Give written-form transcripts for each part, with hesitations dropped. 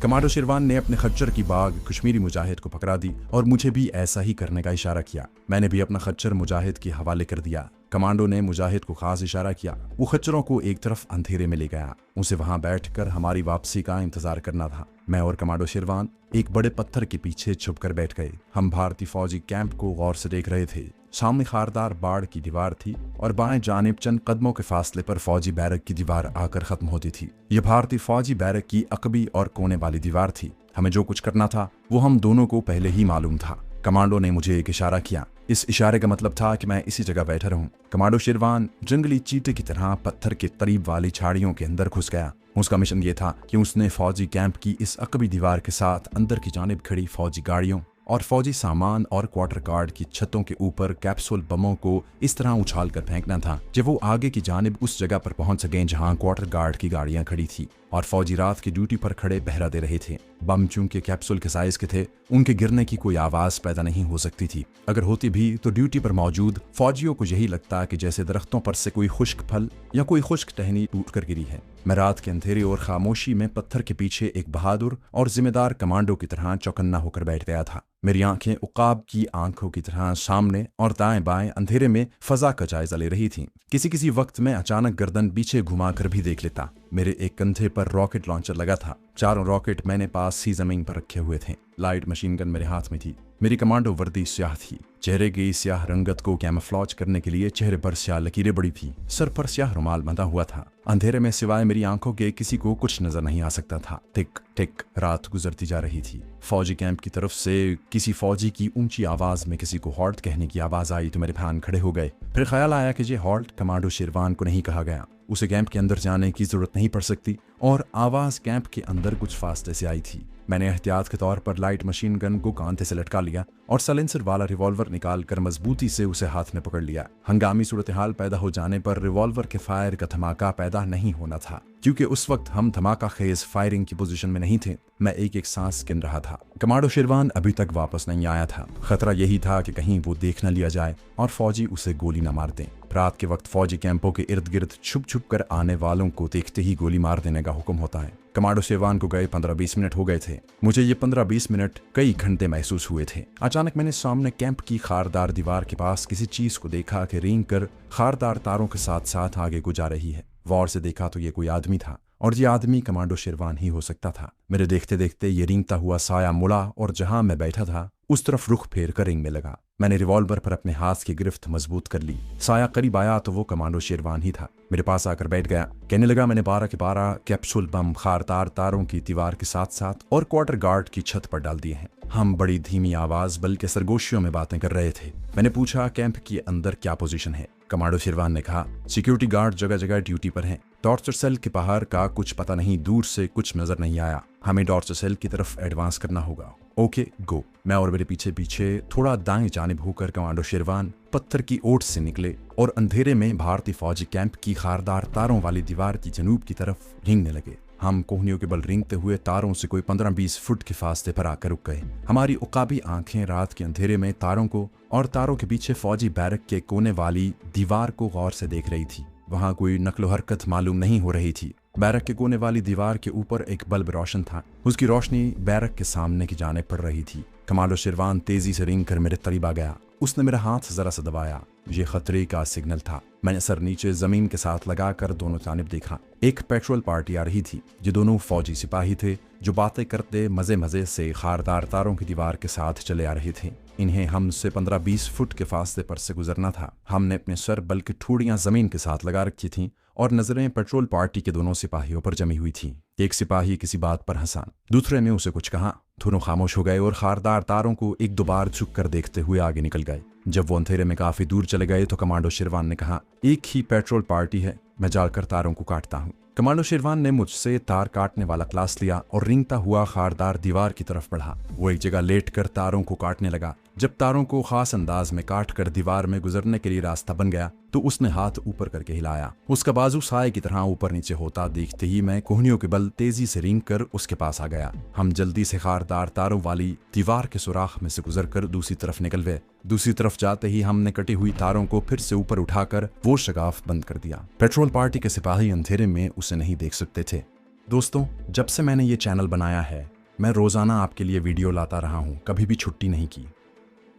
Commando शेरवान ने अपने खच्चर की बाग कश्मीरी मुजाहिद को पकड़ा दी और मुझे भी ऐसा ही करने का इशारा किया। मैंने भी अपना खच्चर मुजाहिद के हवाले कर दिया। कमांडो ने मुजाहिद को खास इशारा किया। वो खच्चरों को एक तरफ अंधेरे में ले गया। उसे वहां बैठकर हमारी वापसी का इंतजार करना था। मैं और कमांडो शेरवान एक बड़े पत्थर के पीछे छुपकर बैठ गए। हम भारतीय फौजी कैंप को गौर से देख रहे थे। सामने खारदार बाड़ की दीवार थी और बाएं जानिब चंद कदमों के फासले पर फौजी बैरक की दीवार आकर खत्म होती थी। यह भारतीय फौजी बैरक की अकबी और कोने वाली दीवार थी। हमें जो कुछ करना था वो हम दोनों को पहले ही मालूम था। कमांडो ने मुझे एक इशारा किया। इस इशारे का मतलब था कि मैं इसी जगह बैठा रहूं। कमांडो शेरवान जंगली चीते की तरह पत्थर के करीब वाली झाड़ियों के अंदर घुस गया। उसका मिशन ये था कि उसने फौजी कैंप की इस अकबी दीवार के साथ अंदर की जानिब खड़ी फौजी गाड़ियों और फौजी सामान और क्वार्टर गार्ड की छतों के ऊपर कैप्सूल बमों को इस तरह उछाल कर फेंकना था जब वो आगे की जानिब उस जगह पर पहुंच सकें जहां क्वार्टर गार्ड की गाड़ियां खड़ी थी और फौजी रात की ड्यूटी पर खड़े पहरा दे रहे थे। बम चूंकि कैप्सूल के साइज के थे, उनके गिरने की कोई आवाज पैदा नहीं हो सकती थी। अगर होती भी तो ड्यूटी पर मौजूद फौजियों को यही लगता कि जैसे दरख्तों पर से कोई खुश्क फल या कोई खुश्क टहनी टूटकर गिरी है। मैं रात के अंधेरे और खामोशी में पत्थर के पीछे एक बहादुर और जिम्मेदार कमांडो की तरह चौकन्ना होकर बैठ गया था। मेरी आंखें उकाब की आंखों की तरह सामने और दाएं बाएं अंधेरे में फजा का जायजा ले रही थीं। किसी किसी वक्त मैं अचानक गर्दन पीछे घुमाकर भी देख लेता। मेरे एक कंधे पर रॉकेट लॉन्चर लगा था। चारों रॉकेट मैंने पास ही जमीन पर रखे हुए थे। लाइट मशीन गन मेरे हाथ में थी। मेरी कमांडो वर्दी स्याह थी। चेहरे की स्याह रंगत को कैमोफ्लेज करने के लिए चेहरे पर स्याह लकीरें बड़ी थी। सर पर स्याह रुमाल बंधा हुआ था। अंधेरे में सिवाय मेरी आंखों के किसी को कुछ नजर नहीं आ सकता था। टिक टिक रात गुजरती जा रही थी। फौजी कैंप की तरफ से किसी फौजी की ऊंची आवाज में किसी को हॉल्ट कहने की आवाज आई तो मेरे फैन खड़े हो गए। फिर ख्याल आया कि ये हॉल्ट कमांडो शेरवान को नहीं कहा गया। उसे कैंप के अंदर जाने की जरूरत नहीं पड़ सकती और आवाज कैंप के अंदर कुछ फासले से आई थी। मैंने एहतियात के तौर पर लाइट मशीन गन को कांधे से लटका लिया और साइलेंसर वाला रिवॉल्वर निकाल कर मजबूती से उसे हाथ में पकड़ लिया। हंगामी सूरत हाल पैदा हो जाने पर रिवॉल्वर के फायर का धमाका पैदा नहीं होना था क्योंकि उस वक्त हम धमाका खेज फायरिंग की पोजीशन में नहीं थे। मैं एक एक सांस गिन रहा था। कमांडो शेरवान अभी तक वापस नहीं आया था। खतरा यही था कि कहीं वो देख न लिया जाए और फौजी उसे गोली न मार दें। रात के वक्त फौजी कैंपों के इर्द गिर्द छुप छुप कर आने वालों को देखते ही गोली मार देने का हुक्म होता है। कमांडो शेरवान को गए 15-20 मिनट हो गए थे। मुझे ये 15-20 मिनट कई घंटे महसूस हुए थे। अचानक मैंने सामने कैंप की खारदार दीवार के पास किसी चीज को देखा कि रेंग कर खारदार तारों के साथ साथ आगे को जा रही है। गौर से देखा तो ये कोई आदमी था और ये आदमी कमांडो शेरवान ही हो सकता था। मेरे देखते देखते ये रेंगता हुआ साया मुड़ा और जहां मैं बैठा था उस तरफ रुख फेर कर रेंगने लगा। मैंने रिवॉल्वर पर अपने हाथ की गिरफ्त मजबूत कर ली। साया करीब आया तो वो कमांडो शेरवान ही था। मेरे पास आकर बैठ गया। कहने लगा, मैंने 12 के 12 कैप्सूल बम खारदार तारों की दीवार के साथ साथ और क्वार्टर गार्ड की छत पर डाल दिए हैं। हम बड़ी धीमी आवाज बल्कि सरगोशियों में बातें कर रहे थे। मैंने पूछा, कैंप के अंदर क्या पोजीशन है? कमांडो शेरवान ने कहा, सिक्योरिटी गार्ड जगह जगह ड्यूटी पर हैं। टॉर्चर सेल के बाहर का कुछ पता नहीं, दूर से कुछ नजर नहीं आया। हमें टॉर्चर सेल की तरफ एडवांस करना होगा। Okay go. मैं और मेरे पीछे पीछे थोड़ा दाएं जानिब होकर कमांडो शेरवान पत्थर की ओट से निकले और अंधेरे में भारतीय फौजी कैंप की खारदार तारों वाली दीवार की जनूब की तरफ रेंगने लगे। हम कोहनियों के बल रेंगते हुए तारों से कोई 15-20 फुट के फासले पर आकर रुक गए। हमारी उकाबी आंखें रात के अंधेरे में तारों को और तारों के पीछे फौजी बैरक के कोने वाली दीवार को गौर से देख रही थी। वहां कोई नकलो हरकत मालूम नहीं हो रही थी। बैरक के कोने वाली दीवार के ऊपर एक बल्ब रोशन था। उसकी रोशनी बैरक के सामने की जाने पड़ रही थी। कमांडो शेरवान तेजी से रेंग कर मेरे करीब आ गया। उसने मेरा हाथ जरा सा दबाया। ये खतरे का सिग्नल था। मैंने सर नीचे जमीन के साथ लगाकर दोनों जानिब देखा। एक पेट्रोल पार्टी आ रही थी। ये दोनों फौजी सिपाही थे जो बातें करते मजे मजे से खारदार तारों की दीवार के साथ चले आ रहे थे। इन्हें हमसे 15-20 फुट के फासले पर से गुजरना था। हमने अपने सर बल्कि ठूड़ियां जमीन के साथ लगा रखी थीं और नजरें पेट्रोल पार्टी के दोनों सिपाहियों पर जमी हुई थी। एक सिपाही किसी बात पर हंसा, दूसरे ने उसे कुछ कहा। दोनों खामोश हो गए और खारदार तारों को एक दो बार झुक कर देखते हुए आगे निकल गए। जब वो अंधेरे में काफी दूर चले गए तो कमांडो शेरवान ने कहा, एक ही पेट्रोल पार्टी है, मैं जाकर तारों को काटता हूँ। कमांडो शेरवान ने मुझसे तार काटने वाला क्लास लिया और रेंगता हुआ खारदार दीवार की तरफ बढ़ा। वो एक जगह लेट कर तारों को काटने लगा। जब तारों को खास अंदाज में काट कर दीवार में गुजरने के लिए रास्ता बन गया तो उसने हाथ ऊपर करके हिलाया। उसका बाजू साए की तरह ऊपर नीचे होता देखते ही मैं कोहनियों के बल तेजी से रेंग कर उसके पास आ गया। हम जल्दी से खारदार तारों वाली दीवार के सुराख में से गुजरकर दूसरी तरफ निकल गए। दूसरी तरफ जाते ही हमने कटी हुई तारों को फिर से ऊपर उठाकर वो शगाफ बंद कर दिया। पेट्रोल पार्टी के सिपाही अंधेरे में उसे नहीं देख सकते थे। दोस्तों, जब से मैंने ये चैनल बनाया है मैं रोज़ाना आपके लिए वीडियो लाता रहा हूँ, कभी भी छुट्टी नहीं की।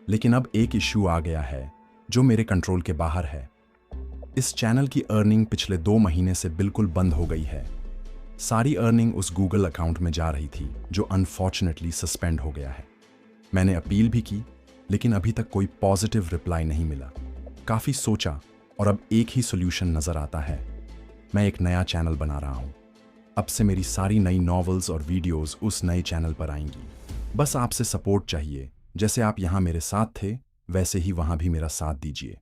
लेकिन अब एक इश्यू आ गया है जो मेरे कंट्रोल के बाहर है। इस चैनल की अर्निंग पिछले 2 महीने से बिल्कुल बंद हो गई है। सारी अर्निंग उस गूगल अकाउंट में जा रही थी जो अनफॉर्चुनेटली सस्पेंड हो गया है। मैंने अपील भी की, लेकिन अभी तक कोई पॉजिटिव रिप्लाई नहीं मिला। काफ़ी सोचा और अब एक ही सोल्यूशन नज़र आता है। मैं एक नया चैनल बना रहा हूँ। अब से मेरी सारी नई नॉवेल्स और वीडियोस उस नए चैनल पर आएंगी। बस आपसे सपोर्ट चाहिए। जैसे आप यहाँ मेरे साथ थे, वैसे ही वहाँ भी मेरा साथ दीजिए।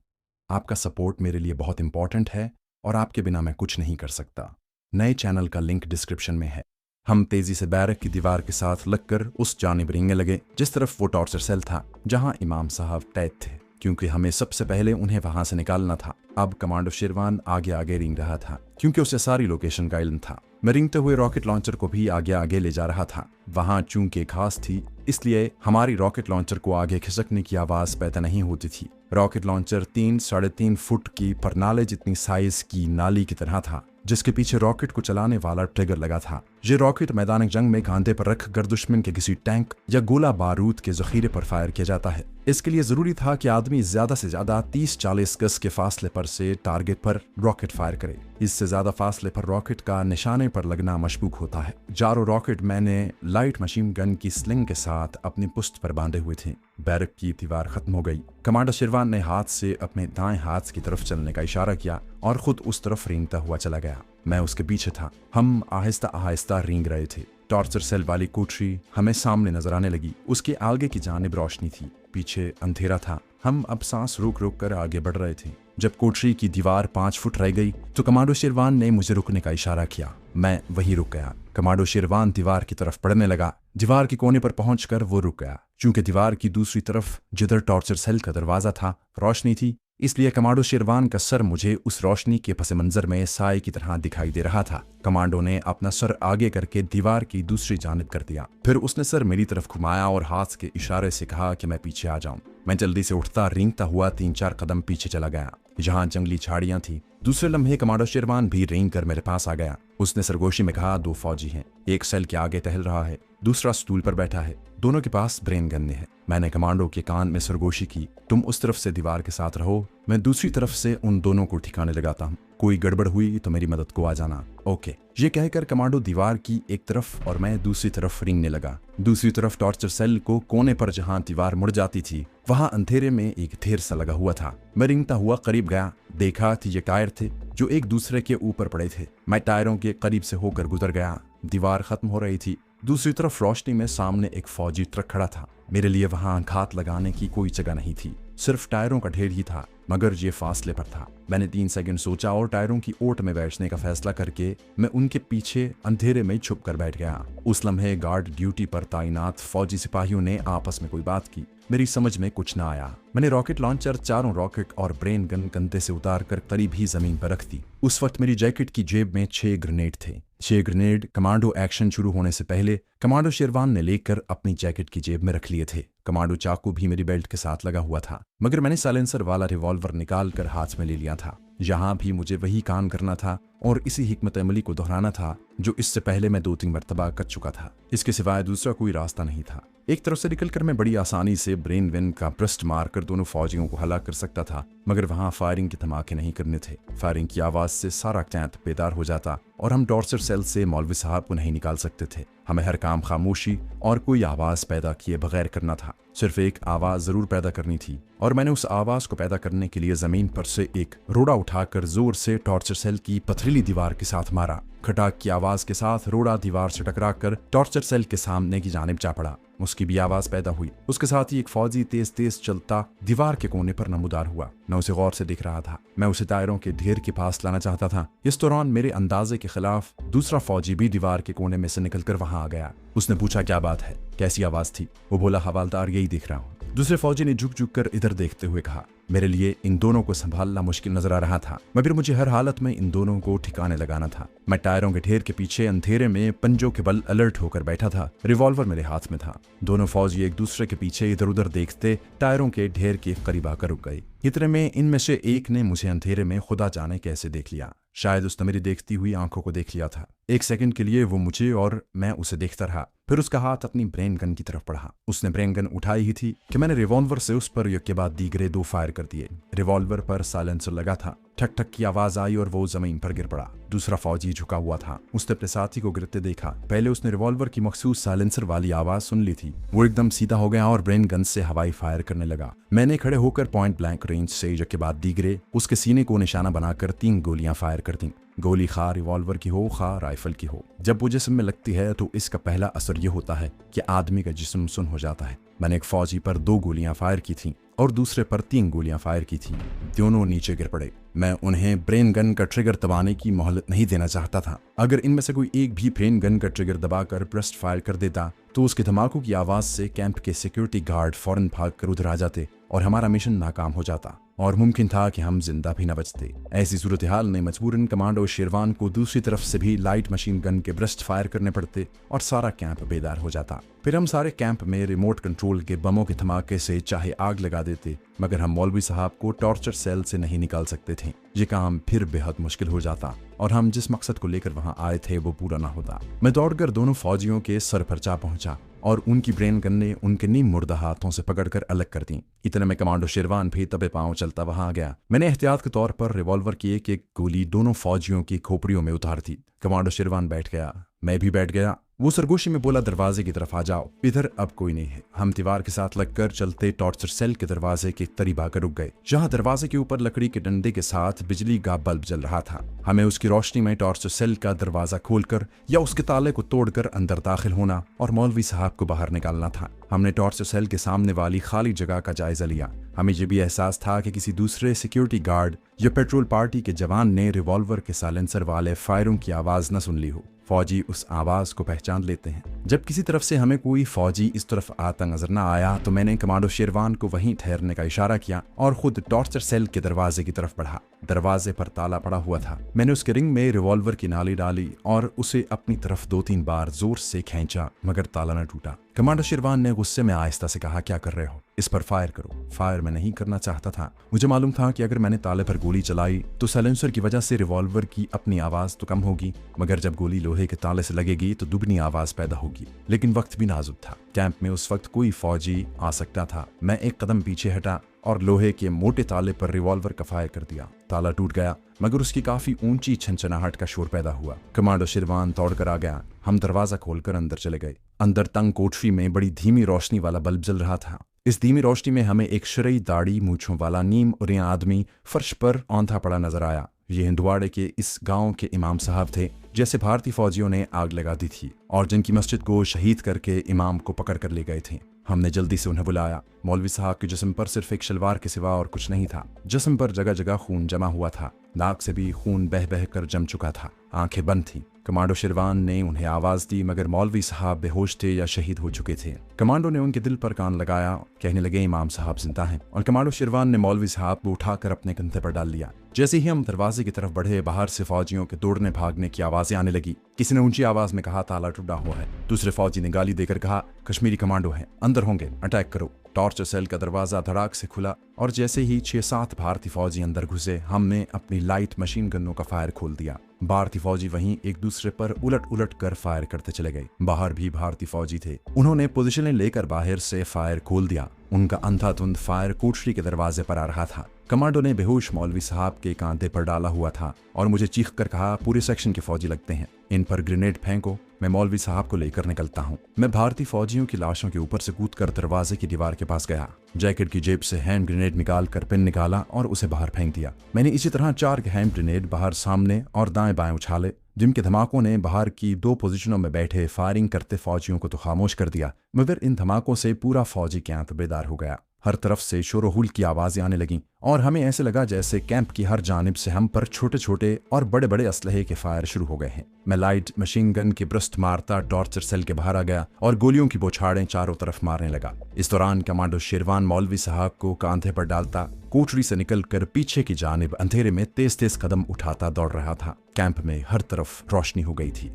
आपका सपोर्ट मेरे लिए बहुत इंपॉर्टेंट है और आपके बिना मैं कुछ नहीं कर सकता। नए चैनल का लिंक डिस्क्रिप्शन में है। हम तेजी से बैरक की दीवार के साथ लगकर उस जानिब रेंगने लगे जिस तरफ वो टॉर्चर सेल था जहां इमाम साहब कैद थे, क्योंकि हमें सबसे पहले उन्हें वहां से निकालना था। अब कमांडो शेरवान आगे आगे रेंग रहा था क्योंकि उसे सारी लोकेशन का इल्म था। मैं रेंगते हुए रॉकेट लॉन्चर को भी आगे आगे ले जा रहा था। वहां चूंकि खास थी, इसलिए हमारी रॉकेट लॉन्चर को आगे खिसकने की आवाज पैदा नहीं होती थी। रॉकेट लॉन्चर 3-3.5 फुट की परनाले जितनी साइज की नाली की तरह था जिसके पीछे रॉकेट को चलाने वाला ट्रिगर लगा था। ये रॉकेट मैदान जंग में कांधे पर रखकर दुश्मन के किसी टैंक या गोला बारूद के जखीरे पर फायर किया जाता है। इसके लिए जरूरी था कि आदमी ज्यादा से ज्यादा 30-40 गज के फासले पर से टारगेट पर रॉकेट फायर करे। इससे ज्यादा फासले पर रॉकेट का निशाने पर लगना मशकूक होता है। चारों रॉकेट मैंने लाइट मशीन गन की स्लिंग के साथ अपनी पुश्त पर बांधे हुए थे। बैरक की दीवार खत्म हो गई। कमांडर शेरवान ने हाथ से अपने दाएं हाथ की तरफ चलने का इशारा किया और खुद उस तरफ रेंगता हुआ चला गया। मैं उसके पीछे था। हम आहिस्ता आहिस्ता रेंग रहे थे। टॉर्चर सेल वाली कोठरी हमें सामने नजर आने लगी। उसके आगे की जानिब रोशनी थी, पीछे अंधेरा था। हम अब सांस रोक रोक कर आगे बढ़ रहे थे। जब कोठरी की दीवार 5 फुट रह गई तो कमांडो शेरवान ने मुझे रुकने का इशारा किया। मैं वहीं रुक गया। कमांडो शेरवान दीवार की तरफ बढ़ने लगा। दीवार के कोने पर पहुंचकर वो रुक गया। चूंकि दीवार की दूसरी तरफ जिधर टॉर्चर सेल का दरवाजा था रोशनी थी, इसलिए कमांडो शेरवान का सर मुझे उस रोशनी के पस मंजर में साए की तरह दिखाई दे रहा था। कमांडो ने अपना सर आगे करके दीवार की दूसरी जानिब कर दिया। फिर उसने सर मेरी तरफ घुमाया और हाथ के इशारे से कहा कि मैं पीछे आ जाऊं। मैं जल्दी से उठता रेंगता हुआ 3-4 कदम पीछे चला गया जहां जंगली झाड़ियां थी। दूसरे लम्हे कमांडो शेरवान भी रेंग कर मेरे पास आ गया। उसने सरगोशी में कहा, 2 फौजी हैं, एक सेल के आगे टहल रहा है, दूसरा स्टूल पर बैठा है, दोनों के पास ब्रेन गन्ने हैं। मैंने कमांडो के कान में सरगोशी की, तुम उस तरफ से दीवार के साथ रहो, मैं दूसरी तरफ से उन दोनों को ठिकाने लगाता हूँ। कोई गड़बड़ हुई तो मेरी मदद को आ जाना। ओके। ये कहकर कमांडो दीवार की एक तरफ और मैं दूसरी तरफ रेंगने लगा। दूसरी तरफ टॉर्चर सेल को कोने पर जहां दीवार मुड़ जाती थी वहां अंधेरे में एक ढेर सा लगा हुआ था। मैं रेंगता हुआ करीब गया। देखा कि ये टायर थे जो एक दूसरे के ऊपर पड़े थे। मैं टायरों के करीब से होकर गुजर गया। दीवार खत्म हो रही थी। दूसरी तरफ रोशनी में सामने एक फौजी ट्रक खड़ा था। मेरे लिए वहां घात लगाने की कोई जगह नहीं थी, सिर्फ टायरों का ढेर ही था, मगर ये फासले पर था। मैंने 3 सेकंड सोचा और टायरों की ओट में बैठने का फैसला करके मैं उनके पीछे अंधेरे में छुप कर बैठ गया। उस लम्हे गार्ड ड्यूटी पर तैनात फौजी सिपाहियों ने आपस में कोई बात की। मेरी समझ में कुछ ना आया। मैंने रॉकेट लॉन्चर, 4 रॉकेट और ब्रेन गन कंधे से उतार कर करीब ही जमीन पर रख दी। उस वक्त मेरी जैकेट की जेब में 6 ग्रेनेड थे। 6 ग्रेनेड कमांडो एक्शन शुरू होने से पहले कमांडो शेरवान ने लेकर अपनी जैकेट की जेब में रख लिए थे। कमांडो चाकू भी मेरी बेल्ट के साथ लगा हुआ था, मगर मैंने साइलेंसर वाला रिवॉल्वर निकाल कर हाथ में ले लिया था। यहाँ भी मुझे वही काम करना था और इसी हिकमत अमली को दोहराना था जो इससे पहले मैं 2-3 मरतबा कर चुका था। इसके सिवाय दूसरा कोई रास्ता नहीं था। एक तरफ से निकलकर मैं बड़ी आसानी से ब्रेन विन का ब्रस्ट मारकर दोनों फौजियों को हलाक कर सकता था, मगर वहां फायरिंग के धमाके नहीं करने थे। फायरिंग की आवाज से सारा कैंप बेदार हो जाता और हम टॉर्चर सेल से मौलवी साहब को नहीं निकाल सकते थे। हमें हर काम खामोशी और कोई आवाज पैदा किए बगैर करना था। सिर्फ एक आवाज जरूर पैदा करनी थी और मैंने उस आवाज को पैदा करने के लिए जमीन पर से एक रोड़ा उठाकर जोर से टॉर्चर सेल की पथरीली दीवार के साथ मारा। खटाक की आवाज के साथ रोड़ा दीवार से टकराकर टॉर्चर सेल के सामने की जानिब जा पड़ा। उसकी भी आवाज पैदा हुई। उसके साथ ही एक फौजी तेज तेज चलता दीवार के कोने पर नमूदार हुआ। मैं उसे गौर से दिख रहा था। मैं उसे टायरों के ढेर के पास लाना चाहता था। इस दौरान मेरे अंदाजे के खिलाफ दूसरा फौजी भी दीवार के कोने में से निकलकर वहां आ गया। उसने पूछा, क्या बात है, कैसी आवाज थी? वो बोला, हवालदार, यही दिख रहा हूँ। दूसरे फौजी ने झुक झुक कर इधर देखते हुए कहा। मेरे लिए इन दोनों को संभालना मुश्किल नजर आ रहा था, मगर मुझे हर हालत में इन दोनों को ठिकाने लगाना था। मैं टायरों के ढेर के पीछे अंधेरे में पंजों के बल अलर्ट होकर बैठा था। रिवॉल्वर मेरे हाथ में था। दोनों फौजी एक दूसरे के पीछे इधर उधर देखते टायरों के ढेर के करीब आकर रुक गए। इतने में इनमें से एक ने मुझे अंधेरे में खुदा जाने कैसे देख लिया। शायद उसने मेरी देखती हुई आंखों को देख लिया था। 1 सेकंड के लिए वो मुझे और मैं उसे देखता रहा। फिर उसका हाथ अपनी ब्रेन गन की तरफ बढ़ा। उसने ब्रेन गन उठाई ही थी कि मैंने रिवॉल्वर से उस पर एक के बाद दीगरे 2 फायर कर दिए। रिवॉल्वर पर साइलेंसर लगा था। ठक ठक की आवाज आई और वो जमीन पर गिर पड़ा। दूसरा फौजी झुका हुआ था। उसने अपने साथी को गिरते देखा। पहले उसने रिवॉल्वर की मखसूस साइलेंसर वाली आवाज सुन ली थी। वो एकदम सीधा हो गया और ब्रेन गन से हवाई फायर करने लगा। मैंने खड़े होकर पॉइंट ब्लैंक रेंज से एक के बाद दीगरे उसके सीने को निशाना बनाकर 3 गोलियां फायर कर दी। गोली खा रिवॉल्वर की हो खा राइफल की हो, जब वो जिस्म में लगती है तो इसका पहला असर ये होता है कि आदमी का जिस्म सुन हो जाता है। मैंने एक फौजी पर 2 गोलियां फायर की थी और दूसरे पर 3 गोलियां फायर की थी। दोनों नीचे गिर पड़े। मैं उन्हें ब्रेन गन का ट्रिगर दबाने की मोहलत नहीं देना चाहता था। अगर इनमें से कोई एक भी ब्रेन गन का ट्रिगर दबाकर ब्रस्ट फायर कर देता तो उसके धमाकों की आवाज से कैंप के सिक्योरिटी गार्ड फौरन भाग कर उधर आ जाते और हमारा मिशन नाकाम हो जाता और मुमकिन था कि हम जिंदा भी न बचते। ऐसी सूरत हाल ने मजबूरन कमांडो शेरवान को दूसरी तरफ से भी लाइट मशीन गन के ब्रस्ट फायर करने पड़ते और सारा कैंप बेदार हो जाता। फिर हम सारे कैंप में रिमोट कंट्रोल के बमों के धमाके से चाहे आग लगा देते, मगर हम मौलवी साहब को टॉर्चर सेल से नहीं निकाल सकते थे। ये काम फिर बेहद मुश्किल हो जाता और हम जिस मकसद को लेकर वहां आए थे वो पूरा ना होता। मैं दौड़कर दोनों फौजियों के सर पर जा पहुंचा और उनकी ब्रेन गन ने उनके नीम मुर्दा हाथों से पकड़कर अलग कर दी। इतने में कमांडो शेरवान भी तबे पांव चलता वहां आ गया। मैंने एहतियात के तौर पर रिवॉल्वर की एक एक गोली दोनों फौजियों की खोपड़ियों में उतार दी। कमांडो शेरवान बैठ गया, मैं भी बैठ गया। वो सरगोशी में बोला, दरवाजे की तरफ आ जाओ, इधर अब कोई नहीं है। हम दीवार के साथ लगकर चलते टॉर्चर सेल के दरवाजे के करीब आकर रुक गए, जहां दरवाजे के ऊपर लकड़ी के डंडे के साथ बिजली का बल्ब जल रहा था। हमें उसकी रोशनी में टॉर्चर सेल का दरवाजा खोलकर या उसके ताले को तोड़कर अंदर दाखिल होना और मौलवी साहब को बाहर निकालना था। हमने टॉर्चर सेल के सामने वाली खाली जगह का जायजा लिया। हमें यह भी एहसास था कि किसी दूसरे सिक्योरिटी गार्ड या पेट्रोल पार्टी के जवान ने रिवॉल्वर के साइलेंसर वाले फायरों की आवाज न सुन ली हो। फौजी उस आवाज को पहचान लेते हैं। जब किसी तरफ से हमें कोई फौजी इस तरफ आता नजर न आया तो मैंने कमांडो शेरवान को वहीं ठहरने का इशारा किया और खुद टॉर्चर सेल के दरवाजे की तरफ बढ़ा। दरवाजे पर ताला पड़ा हुआ था। मैंने उसके रिंग में रिवॉल्वर की नाली डाली और उसे अपनी तरफ 2-3 बार जोर से खींचा, मगर ताला न टूटा। कमांडो शेरवान ने गुस्से में आहिस्ता से कहा, क्या कर रहे हो? इस पर फायर करो। फायर मैं नहीं करना चाहता था। मुझे मालूम था कि अगर मैंने ताले पर गोली चलाई तो साइलेंसर की वजह से रिवॉल्वर की अपनी आवाज तो कम होगी, मगर जब गोली लोहे के ताले से लगेगी तो दुगनी आवाज पैदा होगी। लेकिन वक्त भी नाजुक था। कैंप में उस वक्त कोई फौजी आ सकता था। मैं एक कदम पीछे हटा और लोहे के मोटे ताले पर रिवॉल्वर का फायर कर दिया। ताला टूट गया, मगर उसकी काफी ऊंची छनछनाहट का शोर पैदा हुआ। कमांडो शेरवान दौड़कर आ गया। हम दरवाजा खोलकर अंदर चले गए। अंदर तंग कोठरी में बड़ी धीमी रोशनी वाला बल्ब जल रहा था। इस धीमी रोशनी में हमें एक शरई दाढ़ी मूंछों वाला नीम और आदमी फर्श पर औंधा पड़ा नजर आया। ये हिंदवाड़े के इस गांव के इमाम साहब थे, जैसे भारतीय फौजियों ने आग लगा दी थी और जिनकी मस्जिद को शहीद करके इमाम को पकड़ कर ले गए थे। हमने जल्दी से उन्हें बुलाया। मौलवी साहब के जिस्म पर सिर्फ एक शलवार के सिवा और कुछ नहीं था। जिस्म पर जगह जगह खून जमा हुआ था। नाक से भी खून बह बह कर जम चुका था। आंखें बंद थीं। कमांडो शेरवान ने उन्हें आवाज दी, मगर मौलवी साहब बेहोश थे या शहीद हो चुके थे। कमांडो ने उनके दिल पर कान लगाया, कहने लगे, इमाम साहब जिंदा हैं। और कमांडो शेरवान ने मौलवी साहब को उठाकर अपने कंधे पर डाल लिया। जैसे ही हम दरवाजे की तरफ बढ़े, बाहर से फौजियों के दौड़ने भागने की आवाजें आने लगी। किसी ने ऊंची आवाज में कहा, ताला टूटा हुआ है। दूसरे फौजी ने गाली देकर कहा, कश्मीरी कमांडो हैं, अंदर होंगे, अटैक करो। टॉर्चर सेल का दरवाजा धड़ाक से खुला और जैसे ही 6-7 भारतीय फौजी अंदर घुसे, हमने अपनी लाइट मशीन गनों का फायर खोल दिया। भारतीय फौजी वहीं एक दूसरे पर उलट उलट कर फायर करते चले गए। बाहर भी भारतीय फौजी थे। उन्होंने पोजीशनें लेकर बाहर से फायर खोल दिया। उनका अंधाधुंध फायर कोठरी के दरवाजे पर आ रहा था। कमांडो ने बेहोश मौलवी साहब के कांधे पर डाला हुआ था और मुझे चीख कर कहा, पूरे सेक्शन के फौजी लगते हैं, इन पर ग्रेनेड फेंको, मैं मौलवी साहब को लेकर निकलता हूँ। मैं भारतीय फौजियों की लाशों के ऊपर से कूदकर दरवाजे की दीवार के पास गया। जैकेट की जेब से हैंड ग्रेनेड निकाल कर पिन निकाला और उसे बाहर फेंक दिया। मैंने इसी तरह 4 हैंड ग्रेनेड बाहर सामने और दाएं बाएं उछाले, जिनके धमाकों ने बाहर की 2 पोजीशनों में बैठे फायरिंग करते फौजियों को तो खामोश कर दिया, मगर इन धमाकों से पूरा फौजी कैंप बेदार हो गया। हर तरफ से शोर-ओ-हुल की आवाजें आने लगीं और हमें ऐसे लगा जैसे कैंप की हर जानिब से हम पर छोटे छोटे और बड़े बड़े असलहे के फायर शुरू हो गए हैं। मैं लाइट मशीन गन के ब्रस्ट मारता टॉर्चर सेल के बाहर आ गया और गोलियों की बौछारें चारों तरफ मारने लगा। इस दौरान कमांडो शेरवान मौलवी साहब को कांधे पर डालता कोठरी से निकलकर पीछे की जानिब अंधेरे में तेज तेज कदम उठाता दौड़ रहा था। कैंप में हर तरफ रोशनी हो गई थी।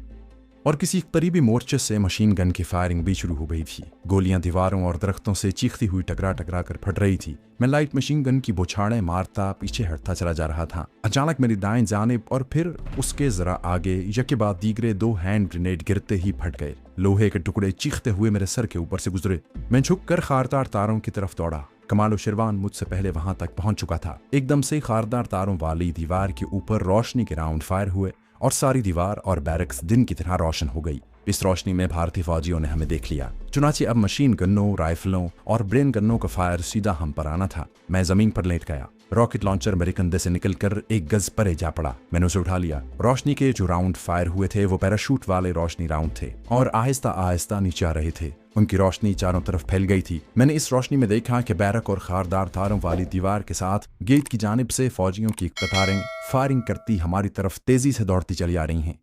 और किसी करीबी मोर्चे से मशीन गन की फायरिंग भी शुरू हो गई थी। गोलियां दीवारों और दरख्तों से चीखती हुई टकरा टकरा कर फट रही थी। मैं लाइट मशीन गन की बौछारें मारता पीछे हटता चला जा रहा था। अचानक मेरी दाएं जानिब और फिर उसके जरा आगे यके बाद दीगरे 2 हैंड ग्रेनेड गिरते ही फट गए। लोहे के टुकड़े चीखते हुए मेरे सर के ऊपर से गुजरे। मैं झुककर खारदार तारों की तरफ दौड़ा। कमांडो शेरवान मुझसे पहले वहां तक पहुंच चुका था। एकदम से खारदार तारों वाली दीवार के ऊपर रोशनी के राउंड फायर हुए और सारी दीवार और बैरक्स दिन की तरह रोशन हो गई। इस रोशनी में भारतीय फौजियों ने हमें देख लिया। चुनाचे अब मशीन गन्नों, राइफलों और ब्रेन गन्नों का फायर सीधा हम पर आना था। मैं जमीन पर लेट गया। रॉकेट लॉन्चर मेरे कंधे से निकलकर 1 गज परे जा पड़ा। मैंने उसे उठा लिया। रोशनी के जो राउंड फायर हुए थे वो पैराशूट वाले रोशनी राउंड थे और आहिस्ता आहिस्ता नीचे आ रहे थे। उनकी रोशनी चारों तरफ फैल गई थी। मैंने इस रोशनी में देखा कि बैरक और खारदार तारों वाली दीवार के साथ गेट की जानिब से फौजियों की कतारें फायरिंग करती हमारी तरफ तेजी से दौड़ती चली आ रही हैं।